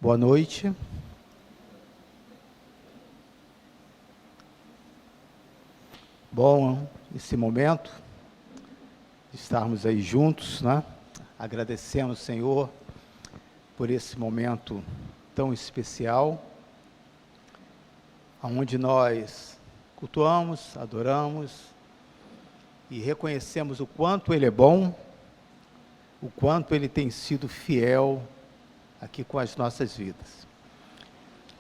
Boa noite. Bom, esse momento, estarmos aí juntos, né? Agradecemos, Senhor, por esse momento tão especial, onde nós cultuamos, adoramos e reconhecemos o quanto Ele é bom, o quanto Ele tem sido fiel aqui com as nossas vidas.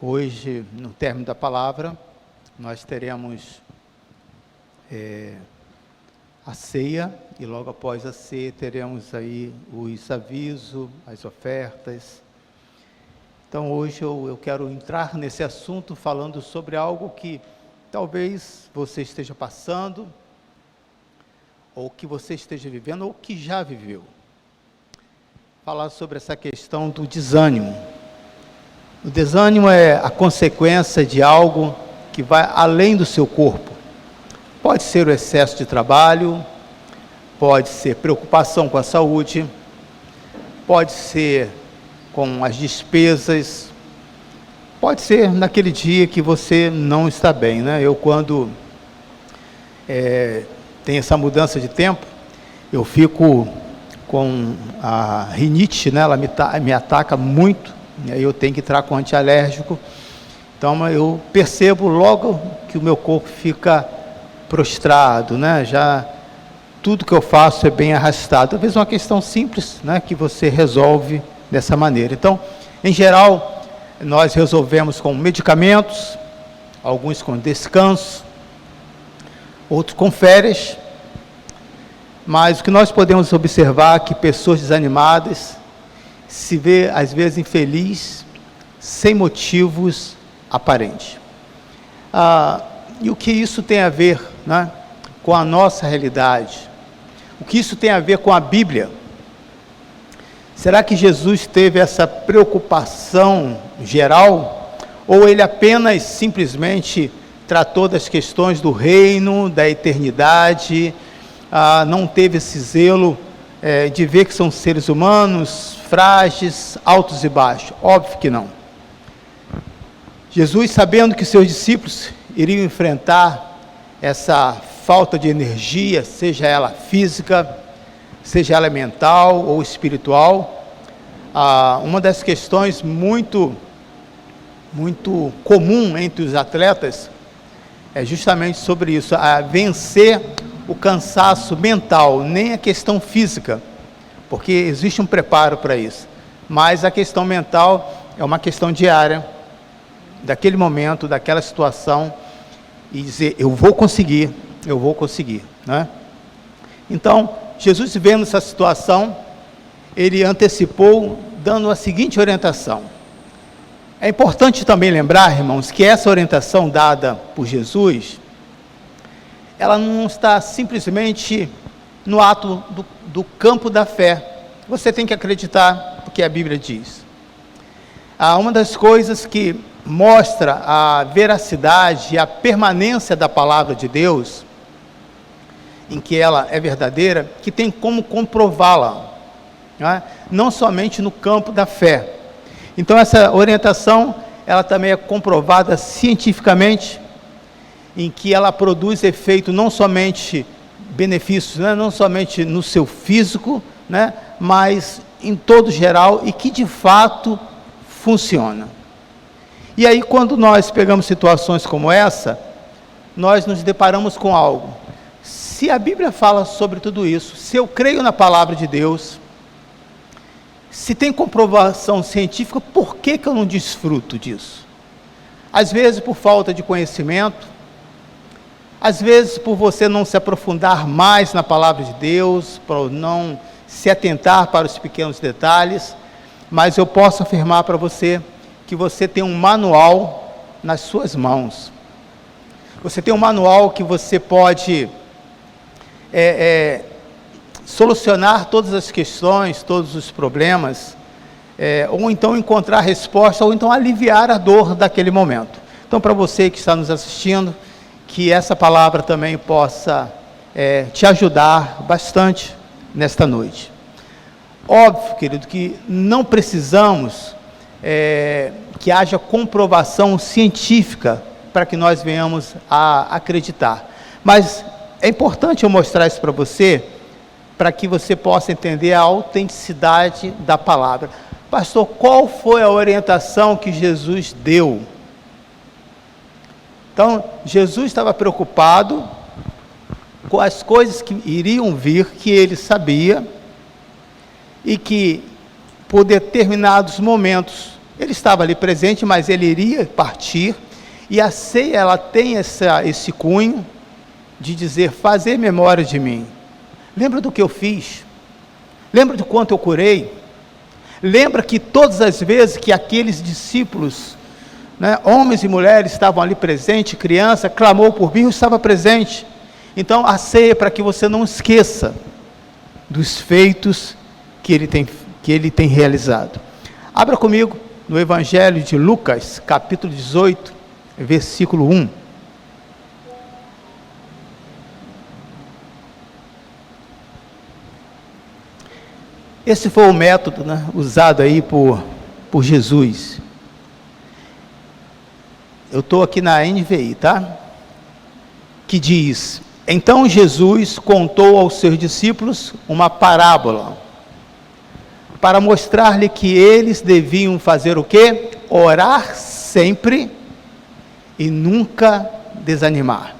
Hoje, no término da palavra, nós teremos a ceia, e logo após a ceia teremos aí os avisos, as ofertas. Então hoje eu quero entrar nesse assunto falando sobre algo que talvez você esteja passando, ou que você esteja vivendo, ou que já viveu. Falar sobre essa questão do desânimo. O desânimo é a consequência de algo que vai além do seu corpo. Pode ser o excesso de trabalho, pode ser preocupação com a saúde, pode ser com as despesas, pode ser naquele dia que você não está bem, né? Eu, quando tem essa mudança de tempo, eu fico com a rinite, né? Ela me ataca muito, e aí eu tenho que entrar com antialérgico. Então eu percebo logo que o meu corpo fica prostrado, né? Já tudo que eu faço é bem arrastado. Talvez uma questão simples, né? Que você resolve dessa maneira. Então, em geral, nós resolvemos com medicamentos, alguns com descanso, outros com férias, mas o que nós podemos observar é que pessoas desanimadas se vê, às vezes, infeliz, sem motivos aparentes. E o que isso tem a ver, né, com a nossa realidade? O que isso tem a ver com a Bíblia? Será que Jesus teve essa preocupação geral? Ou ele apenas, simplesmente, tratou das questões do reino, da eternidade, não teve esse zelo de ver que são seres humanos, frágeis, altos e baixos? Óbvio que não. Jesus, sabendo que seus discípulos iriam enfrentar essa falta de energia, seja ela física, seja ela mental ou espiritual, uma das questões muito comum entre os atletas é justamente sobre isso, a vencer o cansaço mental, nem a questão física, porque existe um preparo para isso, mas a questão mental é uma questão diária, daquele momento, daquela situação, e dizer, eu vou conseguir, né? Então, Jesus, vendo essa situação, ele antecipou, dando a seguinte orientação. É importante também lembrar, irmãos, que essa orientação dada por Jesus, ela não está simplesmente no ato do campo da fé. Você tem que acreditar no que a Bíblia diz. Uma das coisas que mostra a veracidade e a permanência da palavra de Deus, em que ela é verdadeira, que tem como comprová-la, né? Não somente no campo da fé. Então essa orientação, ela também é comprovada cientificamente, em que ela produz efeito não somente benefícios, né? Não somente no seu físico, né? Mas em todo geral, e que de fato funciona. E aí, quando nós pegamos situações como essa, nós nos deparamos com algo. Se a Bíblia fala sobre tudo isso, se eu creio na palavra de Deus, se tem comprovação científica, por que eu não desfruto disso? Às vezes por falta de conhecimento, às vezes por você não se aprofundar mais na palavra de Deus, por não se atentar para os pequenos detalhes, mas eu posso afirmar para você que você tem um manual nas suas mãos. Você tem um manual que você pode solucionar todas as questões, todos os problemas, ou então encontrar resposta, ou então aliviar a dor daquele momento. Então, para você que está nos assistindo, que essa palavra também possa te ajudar bastante nesta noite. Óbvio, querido, que não precisamos que haja comprovação científica para que nós venhamos a acreditar. Mas é importante eu mostrar isso para você, para que você possa entender a autenticidade da palavra. Pastor, qual foi a orientação que Jesus deu? Então, Jesus estava preocupado com as coisas que iriam vir, que ele sabia, e que, por determinados momentos, ele estava ali presente, mas ele iria partir, e a ceia, ela tem esse cunho de dizer, fazer memória de mim. Lembra do que eu fiz? Lembra do quanto eu curei? Lembra que todas as vezes que aqueles discípulos, homens e mulheres, estavam ali presentes, criança, clamou por mim, eu estava presente. Então, a ceia é para que você não esqueça dos feitos que ele tem realizado. Abra comigo no Evangelho de Lucas, capítulo 18, versículo 1. Esse foi o método usado aí por Jesus. Eu estou aqui na NVI, tá? Que diz: então Jesus contou aos seus discípulos uma parábola, para mostrar-lhe que eles deviam fazer o quê? Orar sempre e nunca desanimar.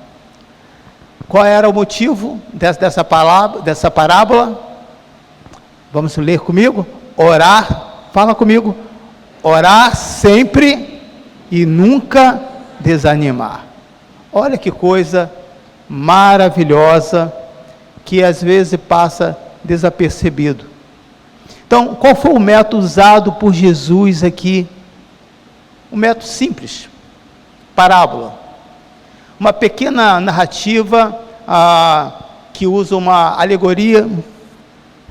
Qual era o motivo dessa parábola? Vamos ler comigo? Orar, fala comigo. Orar sempre e nunca desanimar. Olha que coisa maravilhosa, que às vezes passa desapercebido. Então, qual foi o método usado por Jesus aqui? Um método simples, parábola. Uma pequena narrativa que usa uma alegoria,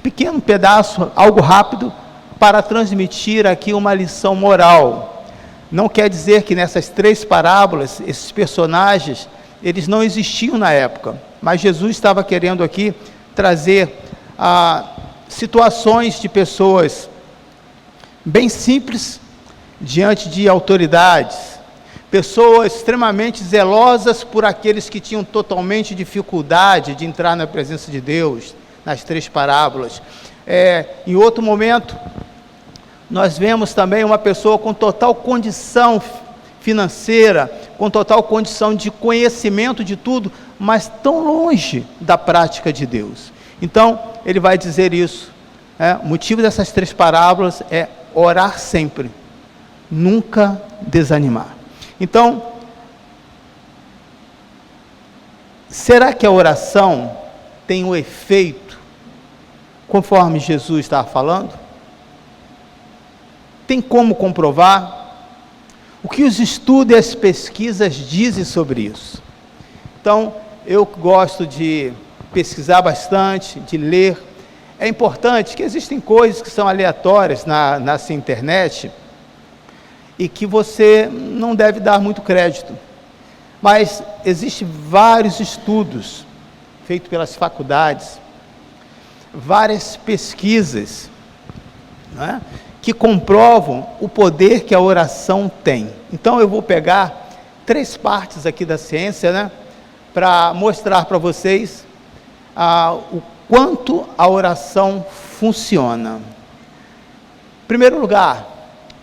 pequeno pedaço, algo rápido, para transmitir aqui uma lição moral. Não quer dizer que nessas 3 parábolas, esses personagens, eles não existiam na época, mas Jesus estava querendo aqui trazer situações de pessoas bem simples, diante de autoridades, pessoas extremamente zelosas por aqueles que tinham totalmente dificuldade de entrar na presença de Deus, nas 3 parábolas. Em outro momento, nós vemos também uma pessoa com total condição financeira, com total condição de conhecimento de tudo, mas tão longe da prática de Deus. Então, ele vai dizer isso. O motivo dessas 3 parábolas é orar sempre, nunca desanimar. Então, será que a oração tem o efeito conforme Jesus estava falando? Tem como comprovar? O que os estudos e as pesquisas dizem sobre isso? Então, eu gosto de pesquisar bastante, de ler. É importante que existem coisas que são aleatórias na internet e que você não deve dar muito crédito. Mas existem vários estudos feitos pelas faculdades, várias pesquisas, que comprovam o poder que a oração tem. Então eu vou pegar 3 partes aqui da ciência, para mostrar para vocês o quanto a oração funciona. Em primeiro lugar,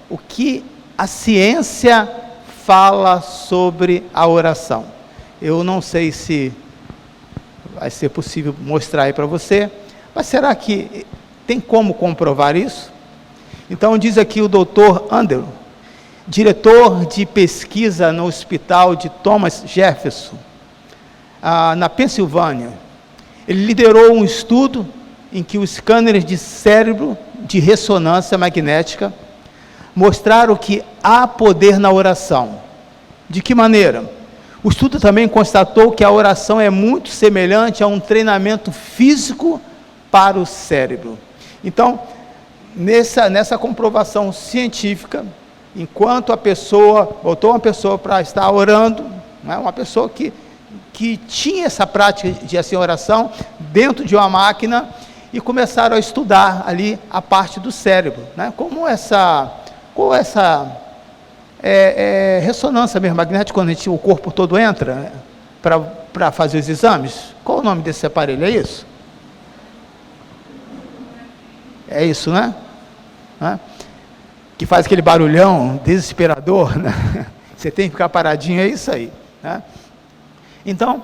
o que a ciência fala sobre a oração. Eu não sei se vai ser possível mostrar aí para você, mas será que tem como comprovar isso? Então diz aqui o Dr. Andrew, diretor de pesquisa no hospital de Thomas Jefferson, na Pensilvânia. Ele liderou um estudo em que os scanners de cérebro de ressonância magnética mostraram que há poder na oração. De que maneira? O estudo também constatou que a oração é muito semelhante a um treinamento físico para o cérebro. Então, nessa comprovação científica, enquanto a pessoa, botou uma pessoa para estar orando, uma pessoa que tinha essa prática de oração dentro de uma como começaram a estudar ali a parte do cérebro, como Ou essa ressonância mesmo magnética, quando o corpo todo entra para fazer os exames. Qual o nome desse aparelho? É isso? É isso, né? Que faz aquele barulhão desesperador, né? Você tem que ficar paradinho, é isso aí, né? Então,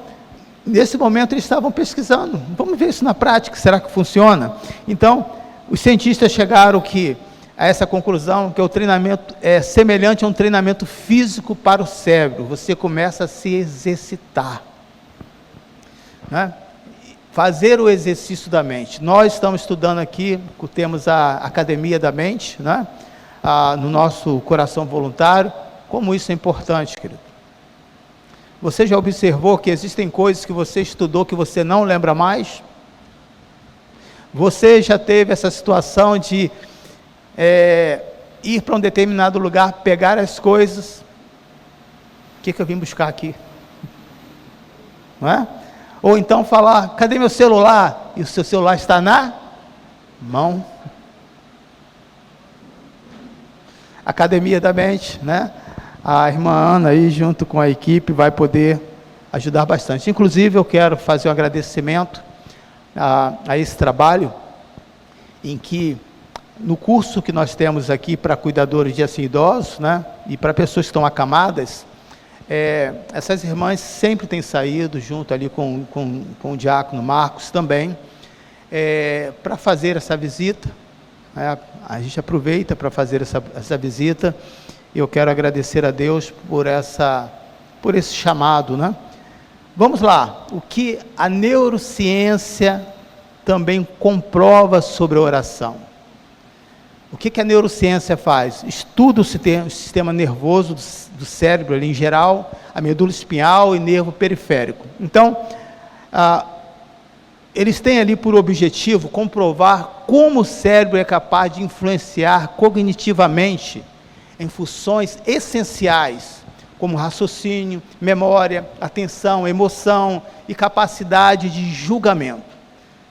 nesse momento eles estavam pesquisando, vamos ver isso na prática, será que funciona? Então, os cientistas chegaram a essa conclusão, que o treinamento é semelhante a um treinamento físico para o cérebro. Você começa a se exercitar, né? Fazer o exercício da mente. Nós estamos estudando aqui, temos a Academia da Mente, né? No nosso coração voluntário. Como isso é importante, querido. Você já observou que existem coisas que você estudou que você não lembra mais? Você já teve essa situação de ir para um determinado lugar, pegar as coisas? O que eu vim buscar aqui? Não é? Ou então falar, cadê meu celular? E o seu celular está na mão. Academia da Mente, né? A irmã Ana aí, junto com a equipe, vai poder ajudar bastante. Inclusive, eu quero fazer um agradecimento a esse trabalho, em que, no curso que nós temos aqui para cuidadores de idosos, né? E para pessoas que estão acamadas, essas irmãs sempre têm saído, junto ali com o diácono Marcos também, para fazer essa visita. A gente aproveita para fazer essa visita. Eu quero agradecer a Deus por esse chamado, né? Vamos lá, o que a neurociência também comprova sobre a oração. O que a neurociência faz? Estuda o sistema nervoso do cérebro ali em geral, a medula espinhal e nervo periférico. Então, eles têm ali por objetivo comprovar como o cérebro é capaz de influenciar cognitivamente em funções essenciais, como raciocínio, memória, atenção, emoção e capacidade de julgamento.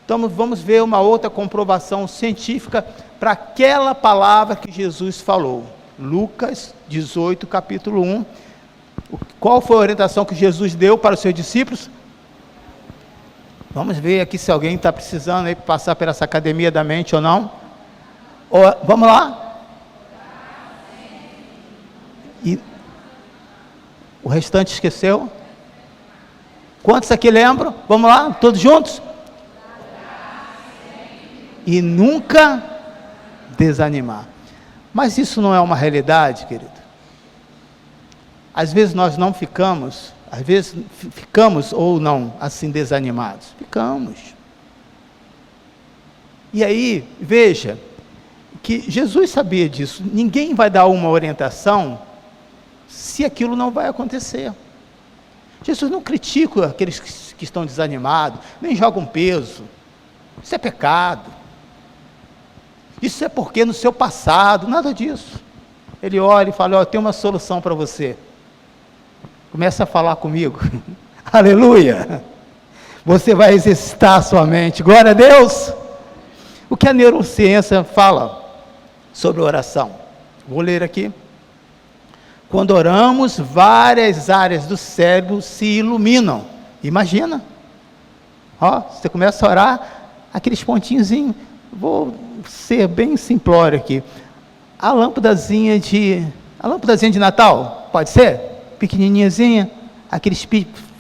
Então, vamos ver uma outra comprovação científica para aquela palavra que Jesus falou. Lucas 18, capítulo 1. Qual foi a orientação que Jesus deu para os seus discípulos? Vamos ver aqui se alguém está precisando aí passar por essa Academia da Mente ou não. Vamos lá? E o restante esqueceu? Quantos aqui lembram? Vamos lá, todos juntos? E nunca desanimar. Mas isso não é uma realidade, querido. Às vezes nós não ficamos, às vezes ficamos ou não assim desanimados. Ficamos. E aí, veja, que Jesus sabia disso. Ninguém vai dar uma orientação se aquilo não vai acontecer. Jesus não critica aqueles que estão desanimados, nem joga um peso. Isso é pecado. Isso é porque no seu passado, nada disso. Ele olha e fala, eu tenho uma solução para você. Começa a falar comigo. Aleluia! Você vai exercitar a sua mente. Glória a Deus! O que a neurociência fala sobre oração? Vou ler aqui. Quando oramos, várias áreas do cérebro se iluminam. Imagina. Você começa a orar, aqueles pontinhos. Vou ser bem simplório aqui. A lâmpadazinha de Natal, pode ser? Pequenininhazinha, aqueles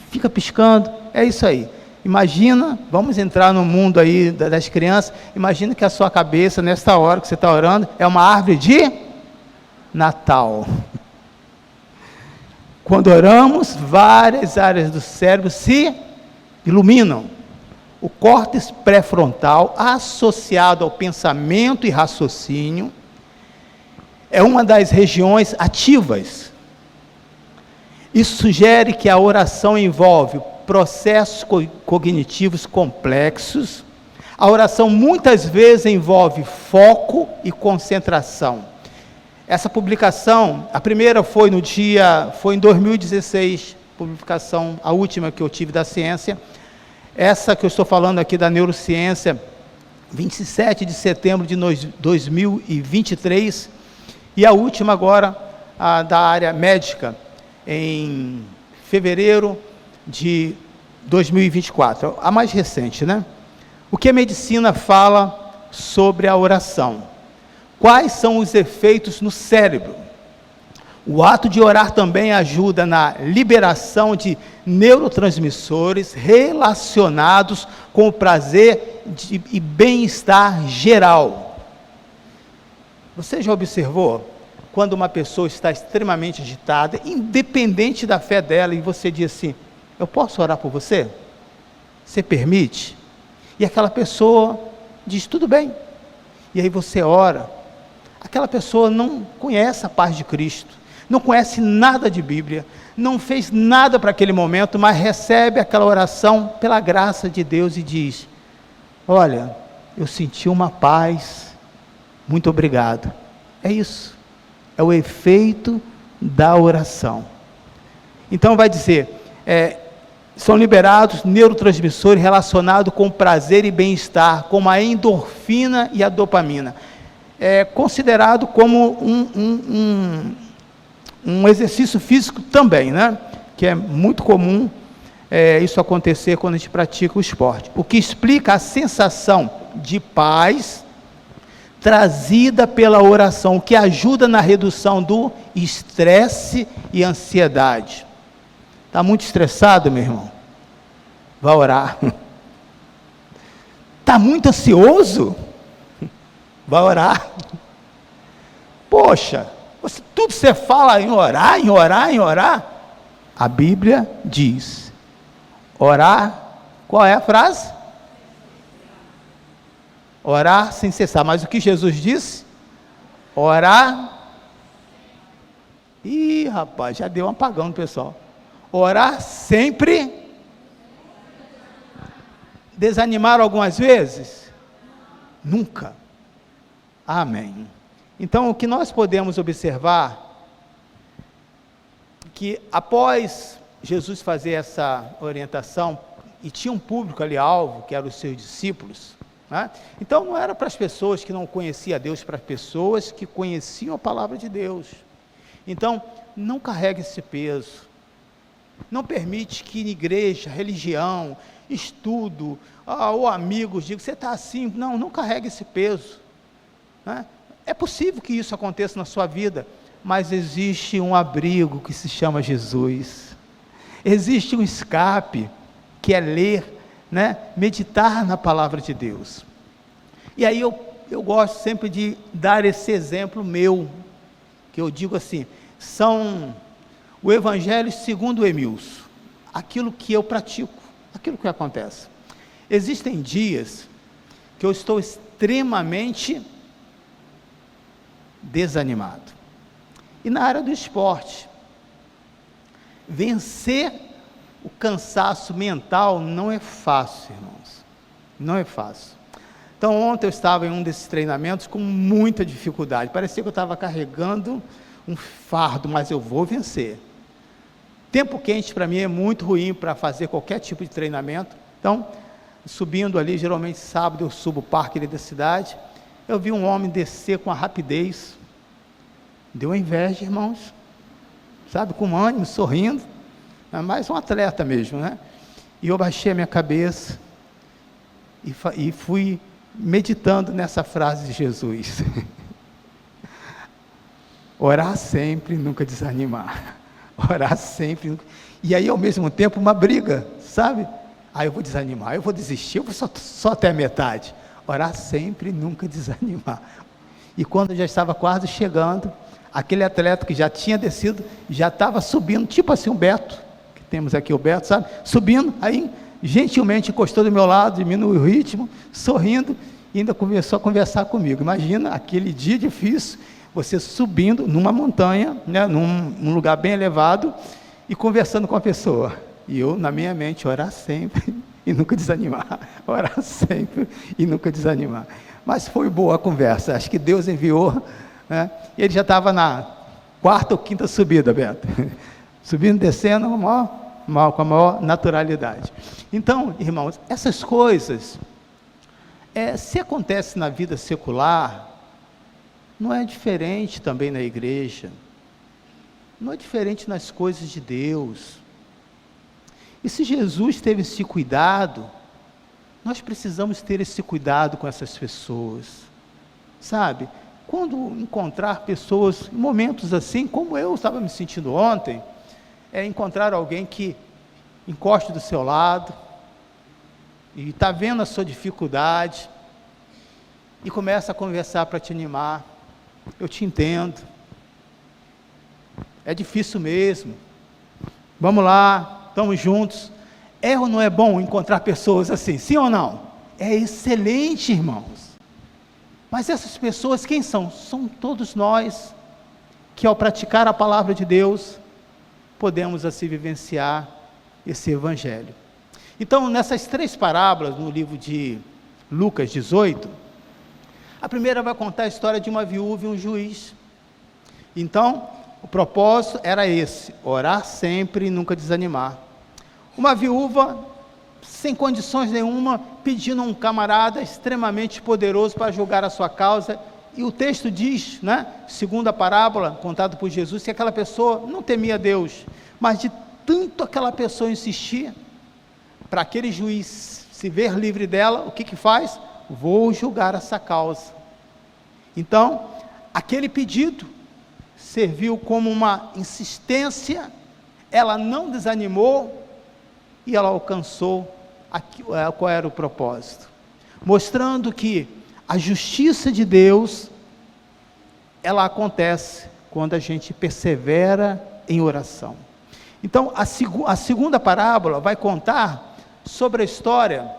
fica piscando, é isso aí. Imagina, vamos entrar no mundo aí das crianças, imagina que a sua cabeça, nesta hora que você está orando, é uma árvore de Natal. Quando oramos, várias áreas do cérebro se iluminam. O córtex pré-frontal, associado ao pensamento e raciocínio, é uma das regiões ativas. Isso sugere que a oração envolve processos cognitivos complexos. A oração muitas vezes envolve foco e concentração. Essa publicação, a primeira foi em 2016, publicação, a última que eu tive da ciência. Essa que eu estou falando aqui da neurociência, 27 de setembro de 2023, E a última agora, a da área médica, em fevereiro de 2024, a mais recente, né? O que a medicina fala sobre a oração? Quais são os efeitos no cérebro? O ato de orar também ajuda na liberação de neurotransmissores relacionados com o prazer e bem-estar geral. Você já observou quando uma pessoa está extremamente agitada, independente da fé dela, e você diz assim: eu posso orar por você? Você permite? E aquela pessoa diz: tudo bem. E aí você ora. Aquela pessoa não conhece a paz de Cristo, não conhece nada de Bíblia, não fez nada para aquele momento, mas recebe aquela oração pela graça de Deus e diz: olha, eu senti uma paz, muito obrigado. É isso, é o efeito da oração. Então vai dizer, são liberados neurotransmissores relacionados com prazer e bem-estar, como a endorfina e a dopamina. É considerado como um exercício físico também, né? Que é muito comum isso acontecer quando a gente pratica o esporte. O que explica a sensação de paz trazida pela oração, o que ajuda na redução do estresse e ansiedade. Está muito estressado, meu irmão? Vai orar. Está muito ansioso? Vai orar. Poxa, tudo você fala em orar, em orar, em orar. A Bíblia diz, orar, qual é a frase? Orar sem cessar. Mas o que Jesus disse? Orar. Ih, rapaz, já deu um apagão no pessoal. Orar sempre. Desanimaram algumas vezes? Nunca. Amém. Então, o que nós podemos observar, que após Jesus fazer essa orientação, e tinha um público ali alvo, que eram os seus discípulos, né? Então não era para as pessoas que não conheciam a Deus, para as pessoas que conheciam a palavra de Deus. Então, não carregue esse peso, não permite que em igreja, religião, estudo, ou amigos digam, você está assim, não carregue esse peso, né? É possível que isso aconteça na sua vida, mas existe um abrigo que se chama Jesus, existe um escape, que é ler, né? Meditar na palavra de Deus. E aí eu gosto sempre de dar esse exemplo meu, que eu digo assim, são o Evangelho segundo o Emilson, aquilo que eu pratico, aquilo que acontece. Existem dias que eu estou extremamente desanimado. E na área do esporte, vencer o cansaço mental não é fácil, irmãos. Não é fácil. Então ontem eu estava em um desses treinamentos com muita dificuldade. Parecia que eu estava carregando um fardo, mas eu vou vencer. Tempo quente para mim é muito ruim para fazer qualquer tipo de treinamento. Então, subindo ali, geralmente sábado eu subo o parque ali da cidade, eu vi um homem descer com a rapidez, deu inveja, irmãos, sabe, com ânimo, sorrindo, mais um atleta mesmo, né? E eu baixei a minha cabeça e fui meditando nessa frase de Jesus. Orar sempre, nunca desanimar. Orar sempre, nunca... E aí ao mesmo tempo uma briga, sabe? Eu vou desanimar, eu vou desistir, eu vou só até a metade. Orar sempre, nunca desanimar. E quando eu já estava quase chegando, aquele atleta que já tinha descido, já estava subindo, tipo assim o Beto, que temos aqui o Beto, sabe? Subindo, aí gentilmente encostou do meu lado, diminuiu o ritmo, sorrindo, e ainda começou a conversar comigo. Imagina aquele dia difícil, você subindo numa montanha, né, num lugar bem elevado, e conversando com a pessoa. E eu, na minha mente, orar sempre e nunca desanimar. Orar sempre e nunca desanimar. Mas foi boa a conversa, acho que Deus enviou, né? E ele já estava na 4ª ou 5ª subida, Beto. Subindo, descendo, com a maior naturalidade. Então, irmãos, essas coisas, se acontece na vida secular, Não é diferente também na igreja, não é diferente nas coisas de Deus. E se Jesus teve esse cuidado, nós precisamos ter esse cuidado com essas pessoas, sabe? Quando encontrar pessoas, em momentos assim, como eu estava me sentindo ontem, encontrar alguém que encoste do seu lado, e está vendo a sua dificuldade, e começa a conversar para te animar. Eu te entendo, é difícil mesmo, vamos lá, estamos juntos. É ou não é bom encontrar pessoas assim, sim ou não? É excelente, irmãos. Mas essas pessoas quem são? São todos nós, que ao praticar a palavra de Deus, podemos assim vivenciar esse evangelho. Então, nessas 3 parábolas, no livro de Lucas 18, a primeira vai contar a história de uma viúva e um juiz. Então, o propósito era esse, orar sempre e nunca desanimar. Uma viúva, sem condições nenhuma, pedindo a um camarada extremamente poderoso para julgar a sua causa, e o texto diz, segundo a parábola contada por Jesus, que aquela pessoa não temia Deus, mas de tanto aquela pessoa insistir, para aquele juiz se ver livre dela, o que faz? Vou julgar essa causa. Então, aquele pedido serviu como uma insistência, ela não desanimou, e ela alcançou qual era o propósito, mostrando que a justiça de Deus, ela acontece quando a gente persevera em oração. Então, a segunda parábola vai contar sobre a história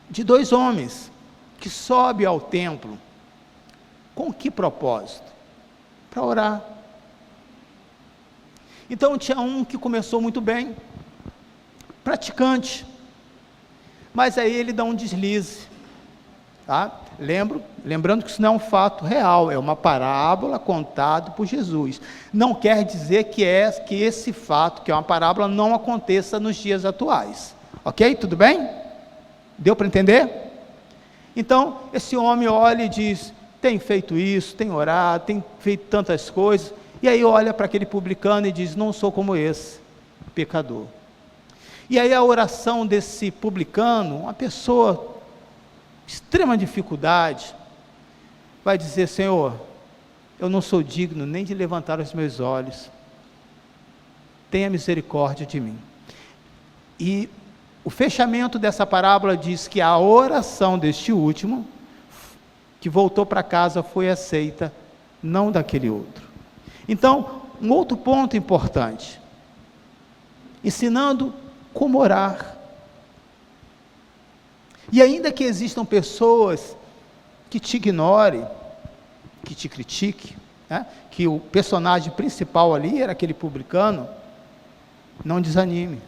de 2 homens, que sobem ao templo, com que propósito? Para orar. Então, tinha um que começou muito bem, praticante, mas aí ele dá um deslize, tá? Lembrando que isso não é um fato real, é uma parábola contada por Jesus, não quer dizer que esse fato, que é uma parábola, não aconteça nos dias atuais, ok? Tudo bem? Deu para entender? Então, esse homem olha e diz, tem feito isso, tem orado, tem feito tantas coisas, e aí olha para aquele publicano e diz, não sou como esse pecador. E aí a oração desse publicano, uma pessoa extrema dificuldade, vai dizer, Senhor, eu não sou digno nem de levantar os meus olhos, tenha misericórdia de mim. E o fechamento dessa parábola diz que a oração deste último, que voltou para casa, foi aceita, não daquele outro. Então, um outro ponto importante, ensinando como orar. E ainda que existam pessoas que te ignorem, que te critiquem, que o personagem principal ali era aquele publicano, não desanime.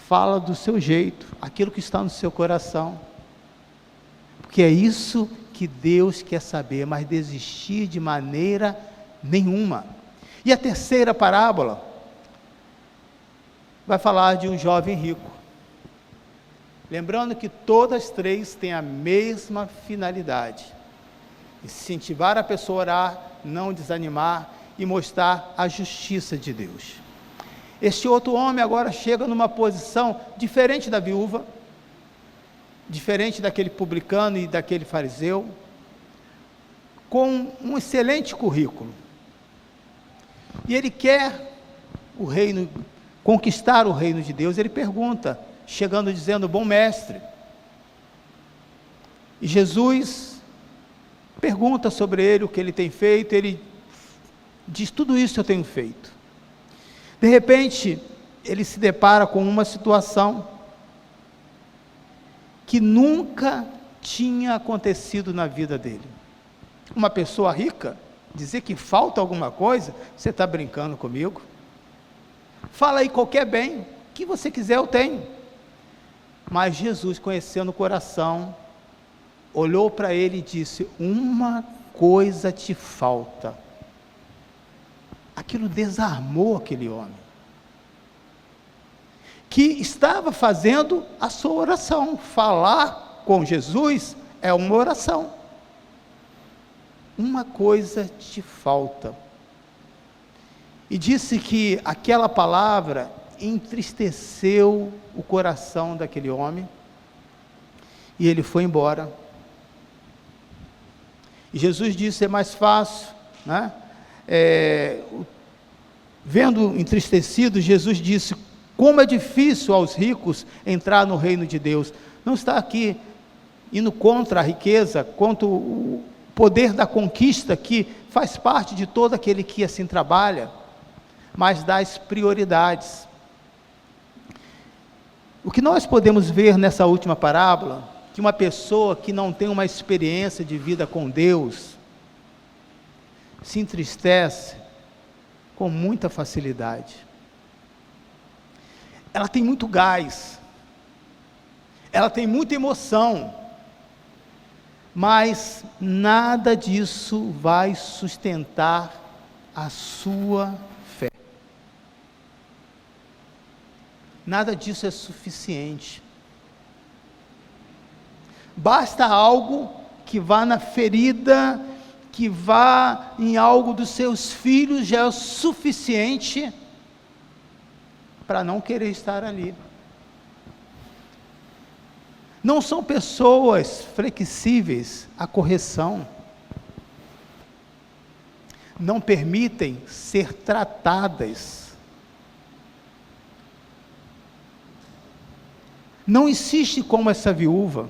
Fala do seu jeito, aquilo que está no seu coração. Porque é isso que Deus quer saber, mas desistir de maneira nenhuma. E a terceira parábola vai falar de um jovem rico. Lembrando que todas 3 têm a mesma finalidade: incentivar a pessoa a orar, não desanimar e mostrar a justiça de Deus. Este outro homem agora chega numa posição diferente da viúva, diferente daquele publicano e daquele fariseu, com um excelente currículo. E ele quer conquistar o reino de Deus. Ele pergunta, chegando dizendo, bom mestre. E Jesus pergunta sobre ele o que ele tem feito, ele diz, tudo isso eu tenho feito. De repente, ele se depara com uma situação que nunca tinha acontecido na vida dele. Uma pessoa rica, dizer que falta alguma coisa, você está brincando comigo? Fala aí qualquer bem, que você quiser eu tenho. Mas Jesus, conhecendo o coração, olhou para ele e disse, uma coisa te falta. Aquilo desarmou aquele homem, que estava fazendo a sua oração. Falar com Jesus é uma oração. uma coisa te falta. E disse que aquela palavra entristeceu o coração daquele homem, e ele foi embora. E Jesus disse: é mais fácil, né? Vendo entristecido, Jesus disse: como é difícil aos ricos entrar no reino de Deus. Não está aqui indo contra a riqueza, contra o poder da conquista, que faz parte de todo aquele que assim trabalha, mas das prioridades. O que nós podemos ver nessa última parábola, que uma pessoa que não tem uma experiência de vida com Deus, se entristece com muita facilidade. Ela tem muito gás, ela tem muita emoção, mas nada disso vai sustentar a sua fé. Nada disso é suficiente. Basta algo que vá na ferida, que vá em algo dos seus filhos, já é o suficiente para não querer estar ali. Não são pessoas flexíveis à correção, não permitem ser tratadas, não insiste como essa viúva,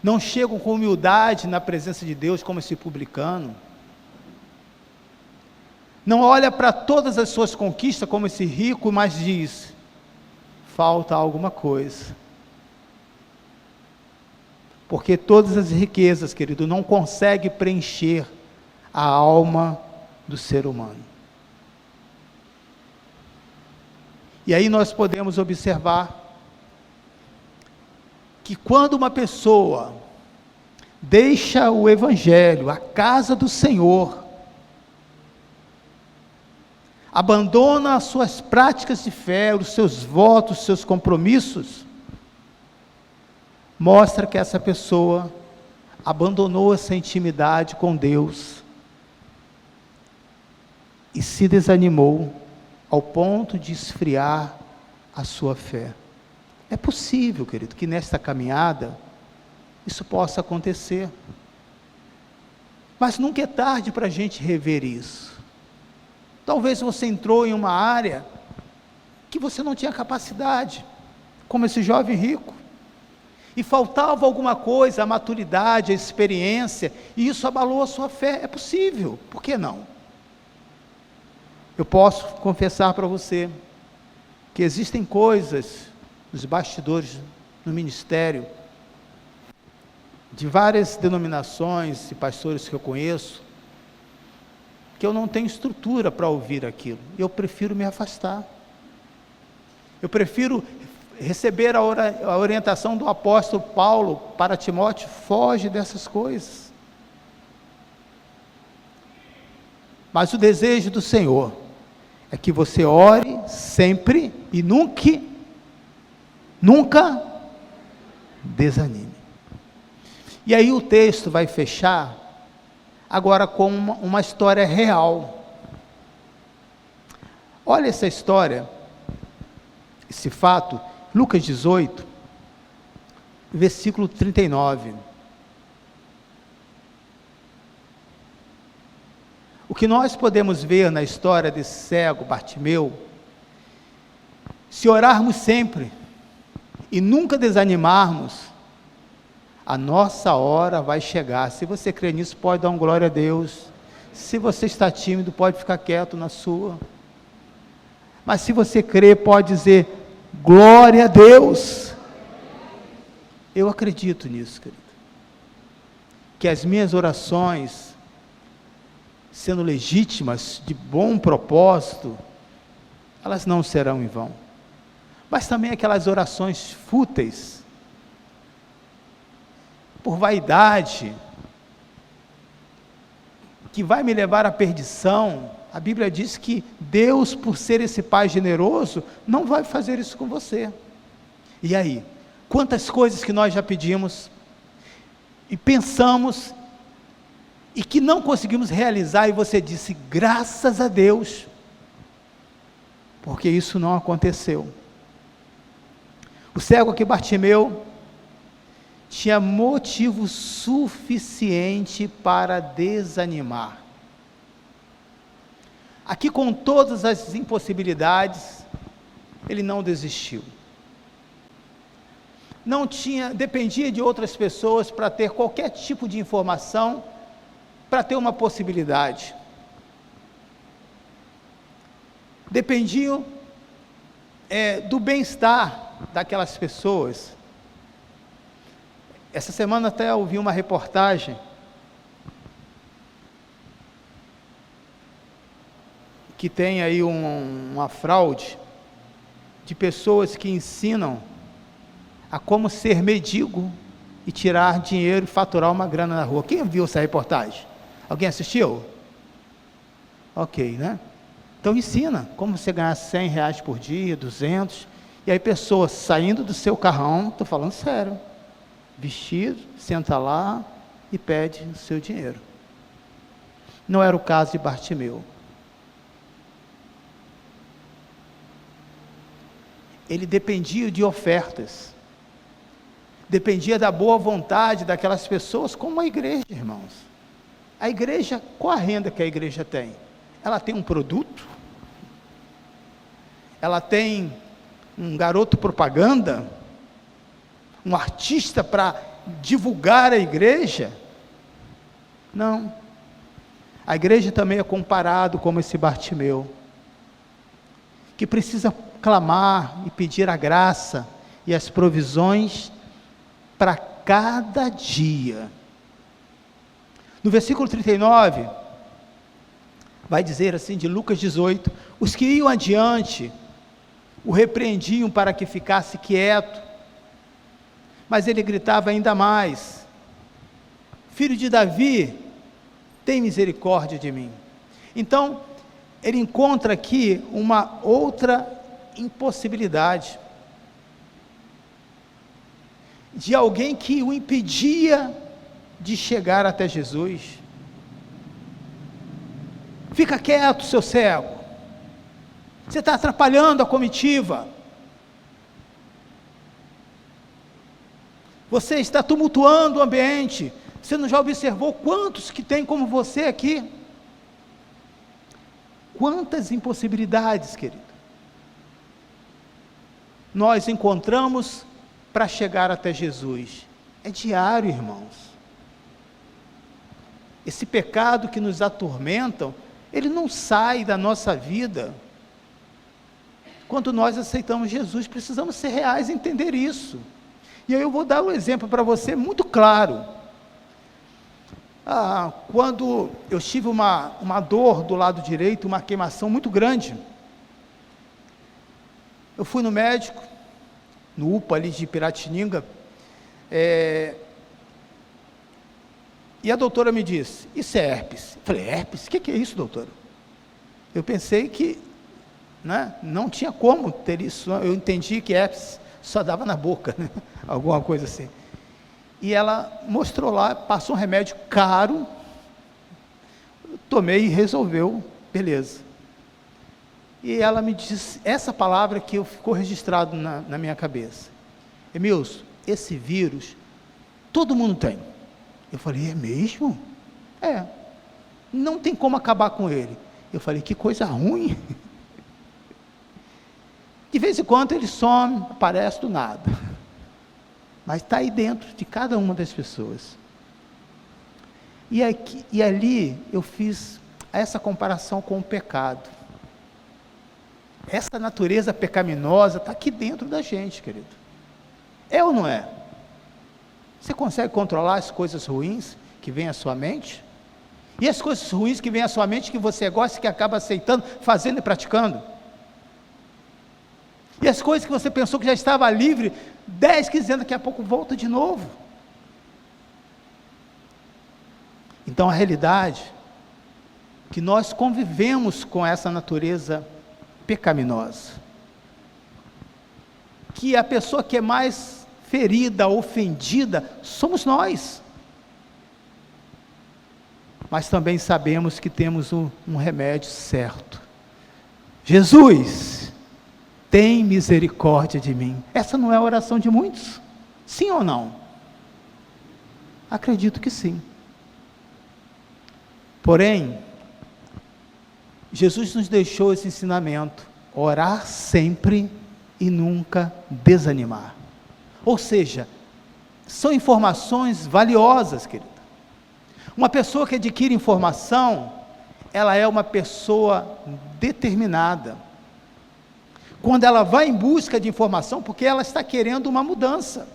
não chegam com humildade na presença de Deus como esse publicano, não olha para todas as suas conquistas como esse rico, mas diz: falta alguma coisa. Porque todas as riquezas, querido, não conseguem preencher a alma do ser humano. E aí nós podemos observar que quando uma pessoa deixa o Evangelho, a casa do Senhor, abandona as suas práticas de fé, os seus votos, os seus compromissos, mostra que essa pessoa abandonou essa intimidade com Deus e se desanimou ao ponto de esfriar a sua fé. É possível, querido, que nesta caminhada isso possa acontecer, mas nunca é tarde para a gente rever isso. Talvez você entrou em uma área que você não tinha capacidade, como esse jovem rico, e faltava alguma coisa, a maturidade, a experiência, e isso abalou a sua fé. É possível, por que não? Eu posso confessar para você que existem coisas nos bastidores no ministério, de várias denominações e pastores que eu conheço, que eu não tenho estrutura para ouvir aquilo, eu prefiro me afastar, eu prefiro receber a orientação do apóstolo Paulo para Timóteo: foge dessas coisas. Mas o desejo do Senhor é que você ore sempre e nunca desanime. E aí o texto vai fechar agora com uma história real. Olha essa história, esse fato, Lucas 18, versículo 39. O que nós podemos ver na história desse cego Bartimeu, se orarmos sempre e nunca desanimarmos, a nossa hora vai chegar. Se você crê nisso, pode dar um glória a Deus. Se você está tímido, pode ficar quieto na sua. Mas se você crê, pode dizer: glória a Deus. Eu acredito nisso, querido. Que as minhas orações, sendo legítimas, de bom propósito, elas não serão em vão. Mas também aquelas orações fúteis, por vaidade, que vai me levar à perdição. A Bíblia diz que Deus, por ser esse Pai generoso, não vai fazer isso com você. E aí? Quantas coisas que nós já pedimos, e pensamos, e que não conseguimos realizar, e você disse, graças a Deus, porque isso não aconteceu. O cego aqui, Bartimeu, tinha motivo suficiente para desanimar. Aqui, com todas as impossibilidades, ele não desistiu. Não tinha, dependia de outras pessoas para ter qualquer tipo de informação, para ter uma possibilidade. Dependiam do bem-estar daquelas pessoas. Essa semana até ouvi uma reportagem que tem aí uma fraude de pessoas que ensinam a como ser mendigo e tirar dinheiro e faturar uma grana na rua. Quem viu essa reportagem? Alguém assistiu? Ok, né? Então ensina como você ganhar R$100 por dia, 200, e aí pessoas saindo do seu carrão, estou falando sério, vestido, senta lá e pede o seu dinheiro. Não era o caso de Bartimeu. Ele dependia de ofertas, dependia da boa vontade daquelas pessoas, como a igreja, irmãos. A igreja, qual a renda que a igreja tem? Ela tem um produto? Ela tem um garoto propaganda? Um artista para divulgar a igreja? Não. A igreja também é comparado como esse Bartimeu, que precisa clamar e pedir a graça e as provisões para cada dia. No versículo 39, vai dizer assim, de Lucas 18, os que iam adiante, o repreendiam para que ficasse quieto, mas ele gritava ainda mais, filho de Davi, tem misericórdia de mim. Então, ele encontra aqui uma outra impossibilidade, de alguém que o impedia de chegar até Jesus. Fica quieto, seu cego, você está atrapalhando a comitiva, você está tumultuando o ambiente. Você não já observou quantos que tem como você aqui? Quantas impossibilidades, querido, nós encontramos para chegar até Jesus. É diário, irmãos. Esse pecado que nos atormentam, ele não sai da nossa vida. Quando nós aceitamos Jesus, precisamos ser reais e entender isso. E aí eu vou dar um exemplo para você muito claro. Quando eu tive uma dor do lado direito, uma queimação muito grande, eu fui no médico, no UPA ali de Piratininga, e a doutora me disse, isso é herpes. Eu falei, herpes? O que é isso, doutora? Eu pensei que, né, não tinha como ter isso, eu entendi que herpes só dava na boca, né? Alguma coisa assim. E ela mostrou lá, passou um remédio caro, tomei e resolveu, beleza. E ela me disse essa palavra que ficou registrado na minha cabeça: Emilson, esse vírus, todo mundo tem. Eu falei, é mesmo? É, não tem como acabar com ele. Eu falei, que coisa ruim. De vez em quando ele some, aparece do nada, mas está aí dentro de cada uma das pessoas. E ali eu fiz essa comparação com o pecado. Essa natureza pecaminosa está aqui dentro da gente, querido. É ou não é? Você consegue controlar as coisas ruins que vêm à sua mente? E as coisas ruins que vêm à sua mente, que você gosta e que acaba aceitando, fazendo e praticando? E as coisas que você pensou que já estava livre, 10, 15 anos, daqui a pouco volta de novo. Então a realidade é que nós convivemos com essa natureza pecaminosa, que a pessoa que é mais ferida, ofendida, somos nós. mas também sabemos que temos um remédio certo. Jesus, tem misericórdia de mim. Essa não é a oração de muitos? Sim ou não? Acredito que sim. Porém, Jesus nos deixou esse ensinamento: orar sempre e nunca desanimar. Ou seja, são informações valiosas, querida. Uma pessoa que adquire informação, ela é uma pessoa determinada. Quando ela vai em busca de informação, porque ela está querendo uma mudança.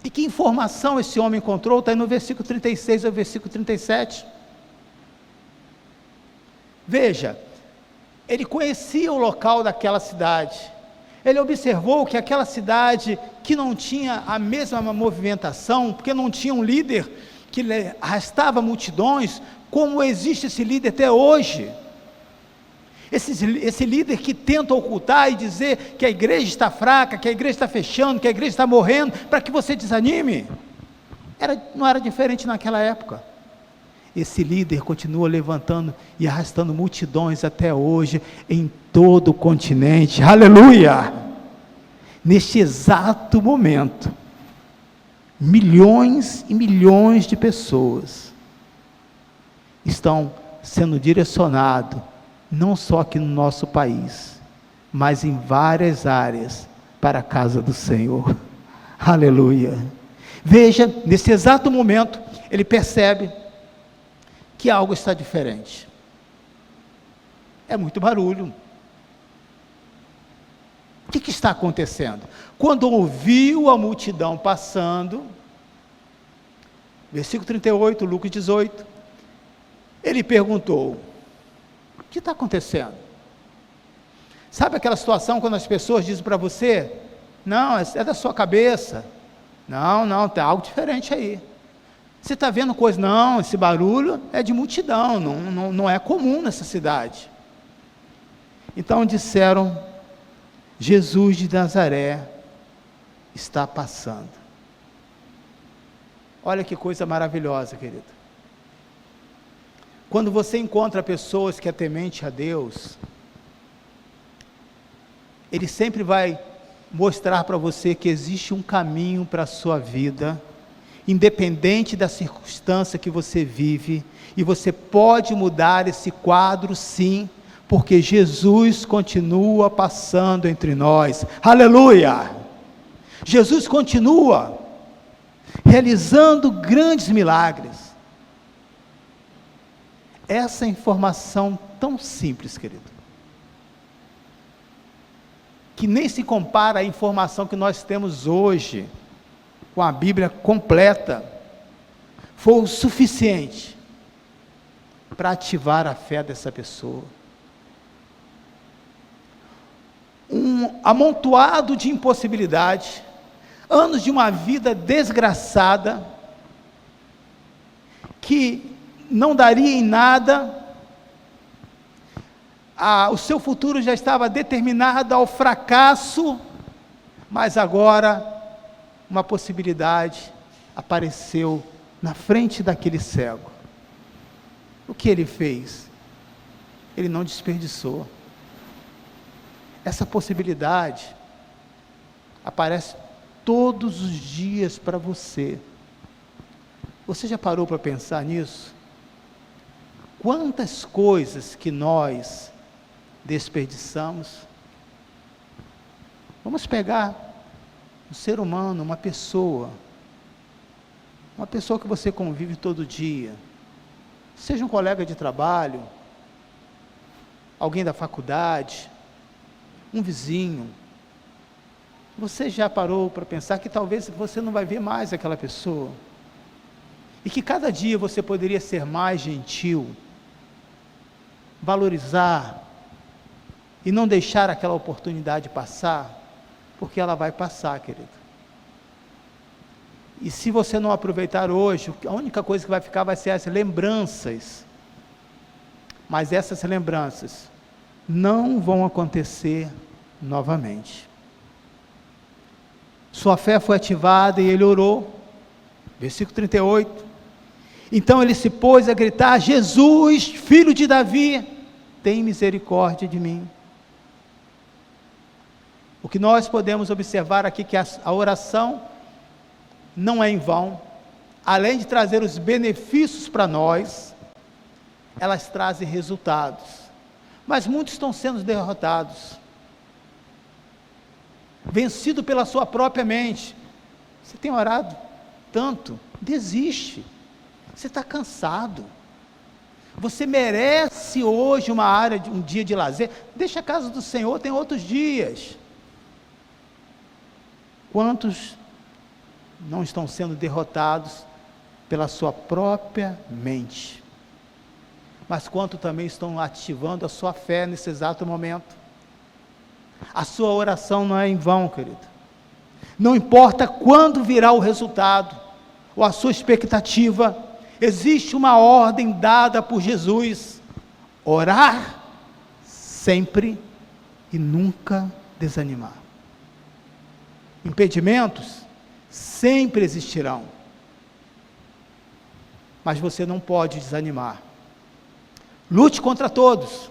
E que informação esse homem encontrou? Está aí no versículo 36 ao versículo 37. Veja, ele conhecia o local daquela cidade. Ele observou que aquela cidade, que não tinha a mesma movimentação, porque não tinha um líder que arrastava multidões, como existe esse líder até hoje. Esse líder que tenta ocultar e dizer que a igreja está fraca, que a igreja está fechando, que a igreja está morrendo, para que você desanime. Não era diferente naquela época. Esse líder continua levantando e arrastando multidões até hoje, em todo o continente. Aleluia! Neste exato momento, milhões e milhões de pessoas estão sendo direcionados, não só aqui no nosso país, mas em várias áreas, para a casa do Senhor. Aleluia! Veja, nesse exato momento, ele percebe que algo está diferente. É muito barulho. O que está acontecendo? Quando ouviu a multidão passando, versículo 38, Lucas 18, ele perguntou: o que está acontecendo? Sabe aquela situação quando as pessoas dizem para você: não, é da sua cabeça, não, tem algo diferente aí, você está vendo coisa? Não, esse barulho é de multidão, não é comum nessa cidade. Então disseram: Jesus de Nazaré está passando. Olha que coisa maravilhosa, querido. Quando você encontra pessoas que é temente a Deus, Ele sempre vai mostrar para você que existe um caminho para a sua vida, independente da circunstância que você vive, e você pode mudar esse quadro sim, porque Jesus continua passando entre nós. Aleluia! Jesus continua realizando grandes milagres. Essa informação tão simples, querido, que nem se compara à informação que nós temos hoje, com a Bíblia completa, foi o suficiente para ativar a fé dessa pessoa. Um amontoado de impossibilidade, anos de uma vida desgraçada, que não daria em nada, o seu futuro já estava determinado ao fracasso, mas agora uma possibilidade apareceu na frente daquele cego. O que ele fez? Ele não desperdiçou. Essa possibilidade aparece todos os dias para você. Você já parou para pensar nisso? Quantas coisas que nós desperdiçamos? Vamos pegar um ser humano, uma pessoa que você convive todo dia, seja um colega de trabalho, alguém da faculdade, um vizinho. Você já parou para pensar que talvez você não vai ver mais aquela pessoa, e que cada dia você poderia ser mais gentil, valorizar, e não deixar aquela oportunidade passar, porque ela vai passar, querido. E se você não aproveitar hoje, a única coisa que vai ficar vai ser as lembranças, mas essas lembranças não vão acontecer novamente. Sua fé foi ativada e ele orou, versículo 38, Então ele se pôs a gritar: Jesus, filho de Davi, tem misericórdia de mim. O que nós podemos observar aqui é que a oração não é em vão. Além de trazer os benefícios para nós, elas trazem resultados. Mas muitos estão sendo derrotados, vencido pela sua própria mente. Você tem orado tanto, desiste. Você está cansado. Você merece hoje um dia de lazer. Deixa a casa do Senhor, tem outros dias. Quantos não estão sendo derrotados pela sua própria mente? Mas quantos também estão ativando a sua fé nesse exato momento? A sua oração não é em vão, querido. Não importa quando virá o resultado, ou a sua expectativa, existe uma ordem dada por Jesus: orar sempre e nunca desanimar. Impedimentos sempre existirão, mas você não pode desanimar. Lute contra todos,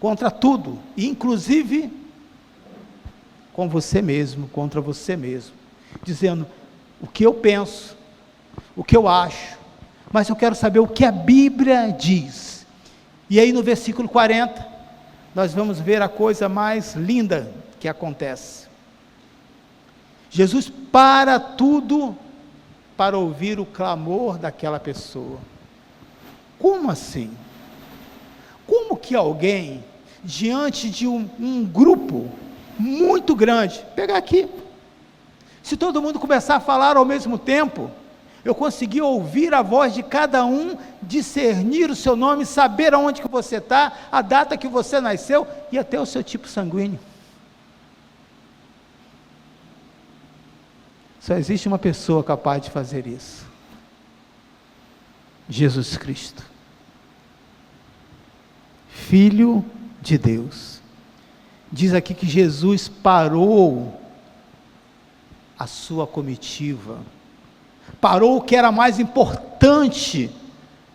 contra tudo, inclusive com você mesmo, contra você mesmo, dizendo o que eu penso, o que eu acho, mas eu quero saber o que a Bíblia diz. E aí no versículo 40, nós vamos ver a coisa mais linda que acontece. Jesus para tudo para ouvir o clamor daquela pessoa. Como assim? Como que alguém, diante de um grupo muito grande, pegar aqui, se todo mundo começar a falar ao mesmo tempo, eu consegui ouvir a voz de cada um, discernir o seu nome, saber aonde que você está, a data que você nasceu e até o seu tipo sanguíneo. Só existe uma pessoa capaz de fazer isso: Jesus Cristo, Filho de Deus. Diz aqui que Jesus parou a sua comitiva, parou o que era mais importante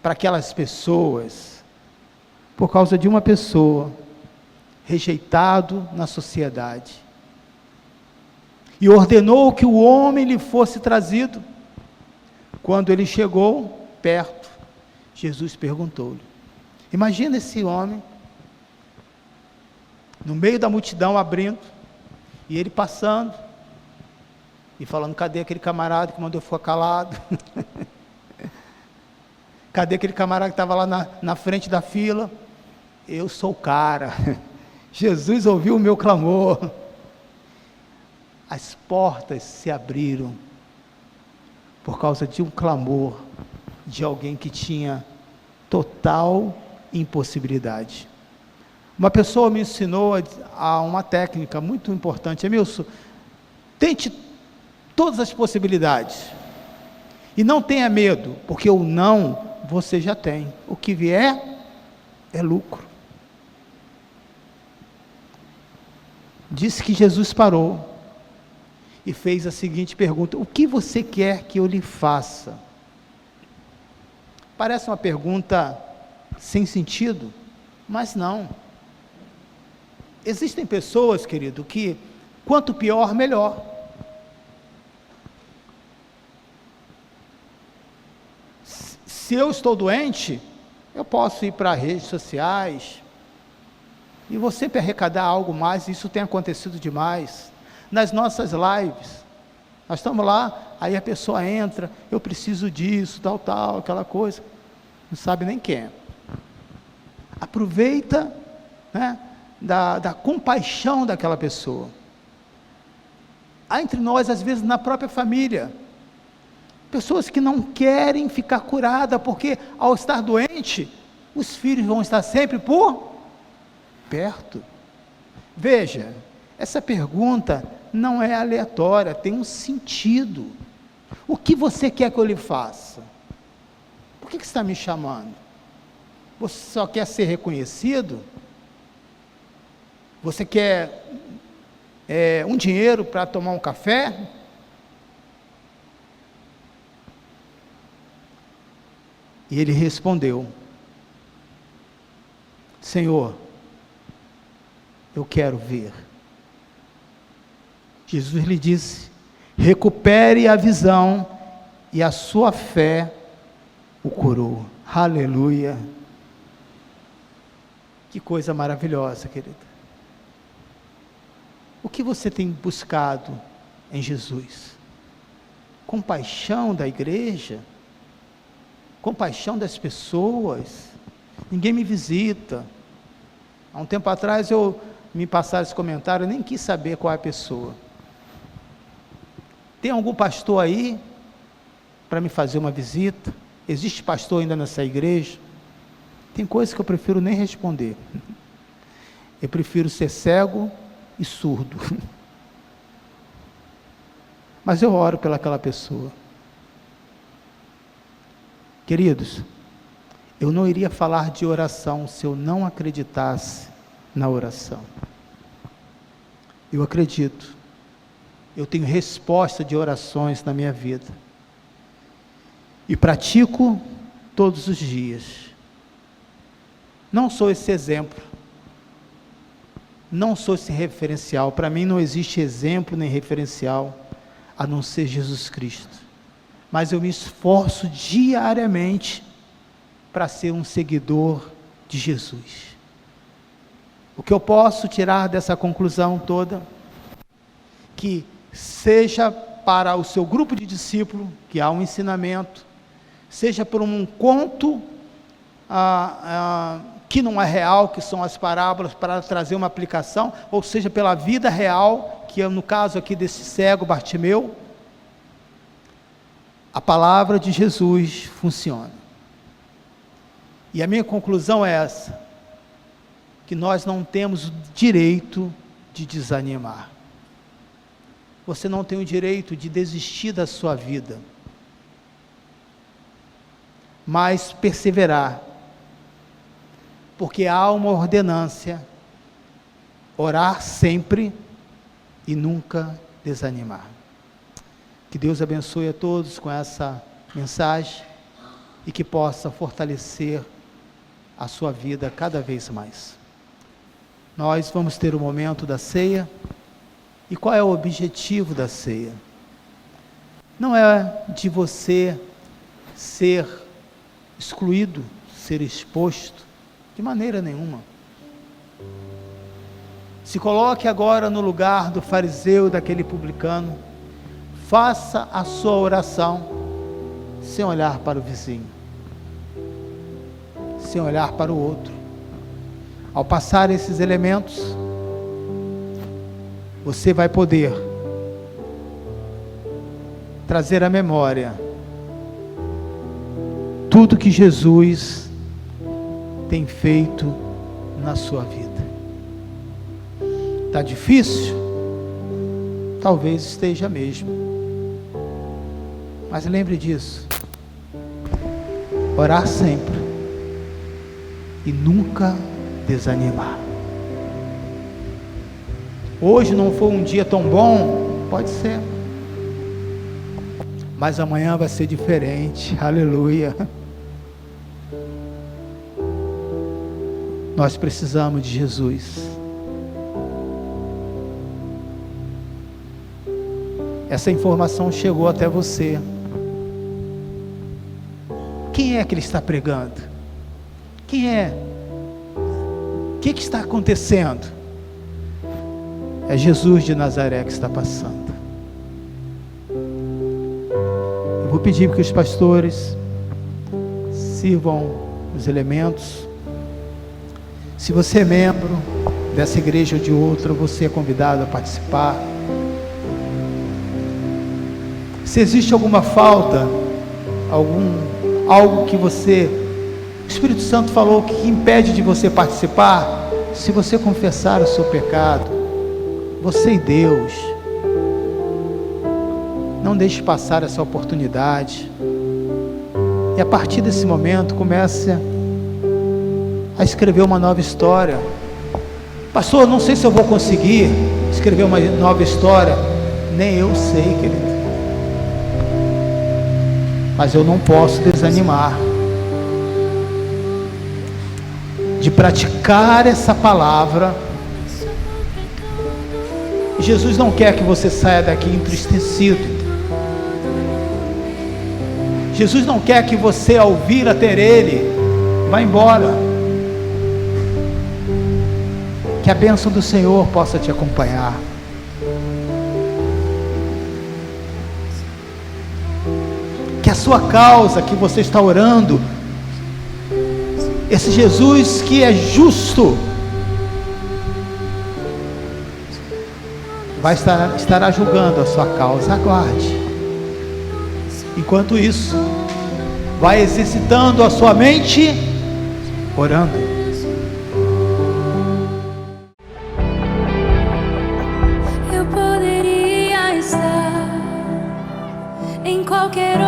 para aquelas pessoas, por causa de uma pessoa, rejeitado na sociedade, e ordenou que o homem lhe fosse trazido. Quando ele chegou perto, Jesus perguntou-lhe, imagina esse homem, no meio da multidão abrindo, e ele passando, e falando: cadê aquele camarada que mandou eu ficar calado? Cadê aquele camarada que estava lá na frente da fila? Eu sou o cara. Jesus ouviu o meu clamor. As portas se abriram, por causa de um clamor, de alguém que tinha total impossibilidade. Uma pessoa me ensinou a uma técnica muito importante: Emilson, tente todas as possibilidades, e não tenha medo, porque o não você já tem, o que vier é lucro. Disse que Jesus parou e fez a seguinte pergunta: o que você quer que eu lhe faça? Parece uma pergunta sem sentido, mas não. Existem pessoas, querido, que quanto pior, melhor. Se eu estou doente, eu posso ir para redes sociais, e vou sempre arrecadar algo mais. Isso tem acontecido demais, nas nossas lives, nós estamos lá, aí a pessoa entra: eu preciso disso, tal, aquela coisa, não sabe nem quem é. Aproveita, né, da compaixão daquela pessoa. Há entre nós, às vezes, na própria família, pessoas que não querem ficar curadas, porque ao estar doente, os filhos vão estar sempre por perto. Veja, essa pergunta não é aleatória, tem um sentido. O que você quer que eu lhe faça? Por que você está me chamando? Você só quer ser reconhecido? Você quer um dinheiro para tomar um café? E ele respondeu: Senhor, eu quero ver. Jesus lhe disse: recupere a visão, e a sua fé o curou. Aleluia! Que coisa maravilhosa, querida. O que você tem buscado em Jesus? Compaixão da igreja? Compaixão das pessoas? Ninguém me visita. Há um tempo atrás me passaram esse comentário, eu nem quis saber qual é a pessoa. Tem algum pastor aí para me fazer uma visita? Existe pastor ainda nessa igreja? Tem coisas que eu prefiro nem responder. Eu prefiro ser cego e surdo. Mas eu oro pelaquela pessoa. Queridos, eu não iria falar de oração se eu não acreditasse na oração. Eu acredito. Eu tenho resposta de orações na minha vida. E pratico todos os dias. Não sou esse exemplo. Não sou esse referencial. Para mim não existe exemplo nem referencial a não ser Jesus Cristo. Mas eu me esforço diariamente para ser um seguidor de Jesus. O que eu posso tirar dessa conclusão toda? Que seja para o seu grupo de discípulos, que há um ensinamento, seja por um conto que não é real, que são as parábolas, para trazer uma aplicação, ou seja, pela vida real, que é no caso aqui desse cego Bartimeu, a palavra de Jesus funciona. E a minha conclusão é essa, que nós não temos o direito de desanimar. Você não tem o direito de desistir da sua vida, mas perseverar, porque há uma ordenância: orar sempre e nunca desanimar. Que Deus abençoe a todos com essa mensagem e que possa fortalecer a sua vida cada vez mais. Nós vamos ter o momento da ceia. E qual é o objetivo da ceia? Não é de você ser excluído, ser exposto, de maneira nenhuma. Se coloque agora no lugar do fariseu, daquele publicano. Faça a sua oração sem olhar para o vizinho, sem olhar para o outro. Ao passar esses elementos, você vai poder trazer à memória tudo que Jesus tem feito na sua vida. Está difícil? Talvez esteja mesmo. Mas lembre disso. Orar sempre e nunca desanimar. Hoje não foi um dia tão bom, pode ser, mas amanhã vai ser diferente. Aleluia. Nós precisamos de Jesus. Essa informação chegou até você. Quem é que ele está pregando? Quem é? O que está acontecendo? É Jesus de Nazaré que está passando. Eu vou pedir para que os pastores sirvam os elementos. Se você é membro dessa igreja ou de outra, você é convidado a participar. Se existe alguma falta, algo que o Espírito Santo falou que impede de você participar, se você confessar o seu pecado, você e Deus, não deixe passar essa oportunidade, e a partir desse momento comece a escrever uma nova história. Pastor, não sei se eu vou conseguir escrever uma nova história. Nem eu sei, querido, mas eu não posso desanimar. de praticar essa palavra. Jesus não quer que você saia daqui entristecido. Jesus não quer que você, ao vir a ter Ele, vá embora. Que a bênção do Senhor possa te acompanhar. Que a sua causa que você está orando, esse Jesus que é justo, estará julgando a sua causa. Aguarde. Enquanto isso, vai exercitando a sua mente, orando. Eu poderia estar em qualquer